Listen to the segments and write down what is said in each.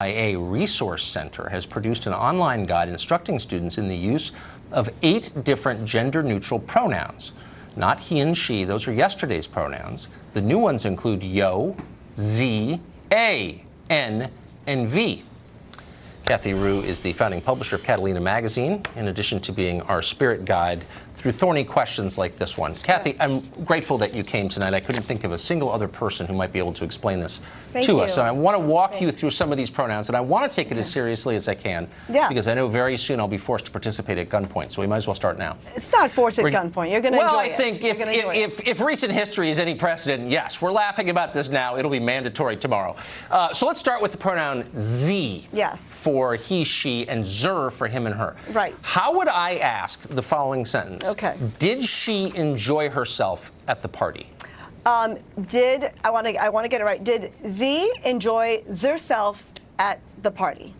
IA Resource Center has produced an online guide instructing students in the use of 8 different gender-neutral pronouns. Not he and she, those are yesterday's pronouns. The new ones include yo, z, a, n, and v. Kathy Rue is the founding publisher of Catalina Magazine, in addition to being our spirit guide through thorny questions like this one. Kathy, I'm grateful that you came tonight. I couldn't think of a single other person who might be able to explain this to us. So I want to walk you through some of these pronouns, and I want to take it as seriously as I can, because I know very soon I'll be forced to participate at gunpoint, so we might as well start now. It's not forced at gunpoint. You're going to enjoy it. Well, I think if recent history is any precedent, yes. We're laughing about this now. It'll be mandatory tomorrow. So let's start with the pronoun z. Yes. For he, she, and zer for him and her. Right. How would I ask the following sentence? Okay. Did she enjoy herself at the party? I want to get it right. Did Z enjoy herself at the party?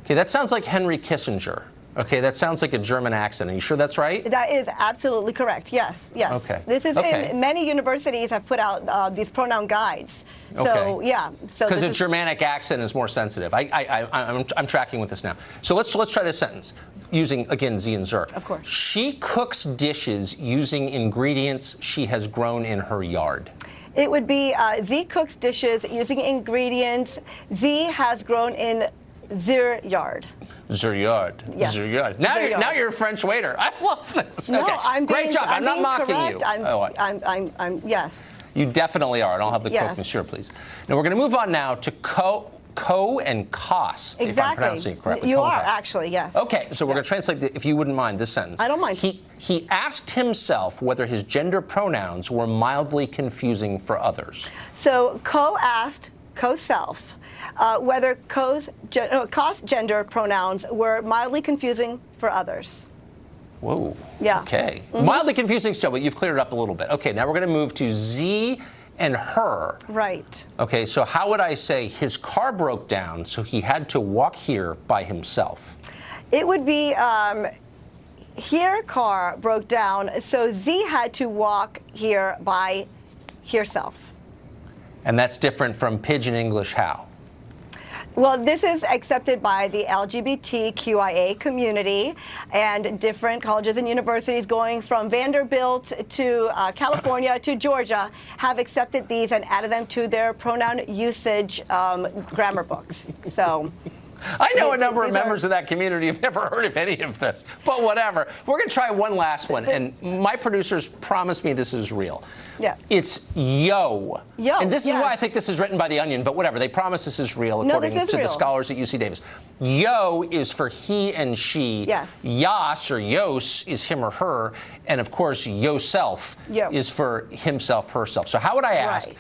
Okay, that sounds like Henry Kissinger. Okay, that sounds like a German accent. Are you sure that's right? That is absolutely correct. Yes, yes. Okay. This is in many universities have put out these pronoun guides. So yeah. So because the Germanic accent is more sensitive. I'm tracking with this now. So let's try this sentence using again Z and Zer. Of course. She cooks dishes using ingredients she has grown in her yard. It would be Z cooks dishes using ingredients Z has grown in their yard. Their yard. Yes. Their yard. Now you're a French waiter. I love this. No, okay. Great job. I'm not mocking correct. you. I'm yes. You definitely are, and I'll have the croque monsieur, please. Now we're going to move on now to co and cos. Exactly. If I'm pronouncing it correctly. You are actually, yes. Okay, so we're going to translate, if you wouldn't mind, this sentence. I don't mind. He asked himself whether his gender pronouns were mildly confusing for others. So co-asked, co-self. Whether cos gender pronouns were mildly confusing for others. Whoa. Yeah. Okay. Mildly confusing still, but you've cleared it up a little bit. Okay, now we're going to move to Z and her. Right. Okay, so how would I say his car broke down, so he had to walk here by himself? It would be her car broke down, so Z had to walk here by herself. And that's different from Pidgin English how? Well, this is accepted by the LGBTQIA community, and different colleges and universities going from Vanderbilt to California to Georgia have accepted these and added them to their pronoun usage grammar books. So. I know a number of members of that community have never heard of any of this, but whatever. We're going to try one last one, and my producers promised me this is real. Yeah. It's yo. Yo, and this is why I think this is written by The Onion, but whatever. They promise this is real, according to the scholars at UC Davis. Yo is for he and she. Yes. Yas or yos is him or her, and of course yourself is for himself, herself. So how would I ask? Right.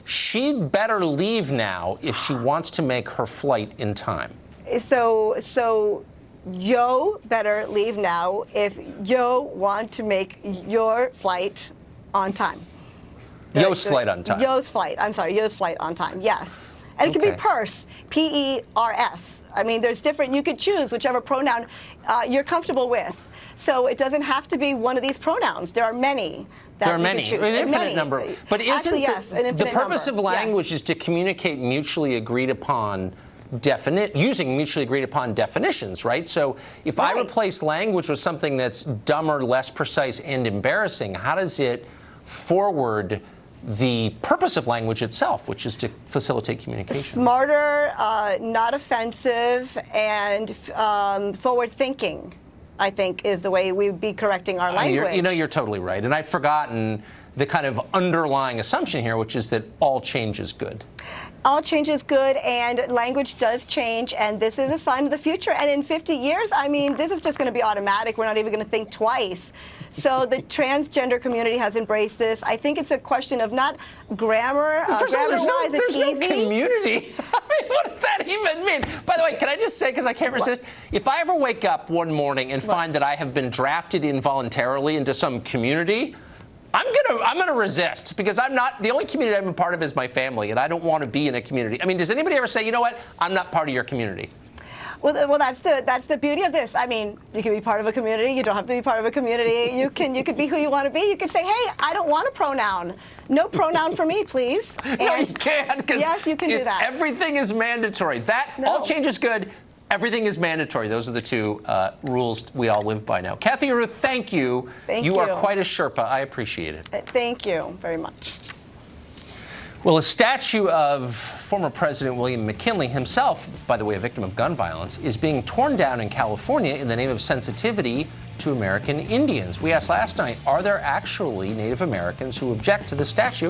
She'd better leave now if she wants to make her flight in time. So yo better leave now if yo want to make your flight on time. Yo's flight on time. Yo's flight. I'm sorry, yo's flight on time. Yes. And it could be purse, P-E-R-S. I mean, there's different, you could choose whichever pronoun you're comfortable with. So it doesn't have to be one of these pronouns. There are many. There are many, an infinite number. But isn't the purpose of language is to communicate mutually agreed upon using mutually agreed upon definitions, right? So if I replace language with something that's dumber, less precise, and embarrassing, how does it forward the purpose of language itself, which is to facilitate communication? Smarter, not offensive, and forward-thinking, I think, is the way we'd be correcting our language. You're totally right. And I've forgotten the kind of underlying assumption here, which is that all change is good. All change is good, and language does change, and this is a sign of the future. And in 50 years, I mean, this is just going to be automatic. We're not even going to think twice. So the transgender community has embraced this. I think it's a question of not grammar. First of all, there's no community. I mean, what does that even mean? By the way, can I just say, because I can't resist, if I ever wake up one morning and find that I have been drafted involuntarily into some community, I'm gonna resist, because I'm not, the only community I'm a part of is my family, and I don't want to be in a community. I mean, does anybody ever say, you know what, I'm not part of your community? Well, that's the beauty of this. I mean, you can be part of a community. You don't have to be part of a community. You can be who you want to be. You can say, hey, I don't want a pronoun. No pronoun for me, please. No, you can't. Yes, you can do that. Everything is mandatory. All change is good. Everything is mandatory. Those are the two rules we all live by now. Kathy or Ruth, thank you. Thank you. You are quite a Sherpa. I appreciate it. Thank you very much. Well, a statue of former President William McKinley, himself, by the way, a victim of gun violence, is being torn down in California in the name of sensitivity to American Indians. We asked last night, are there actually Native Americans who object to the statue?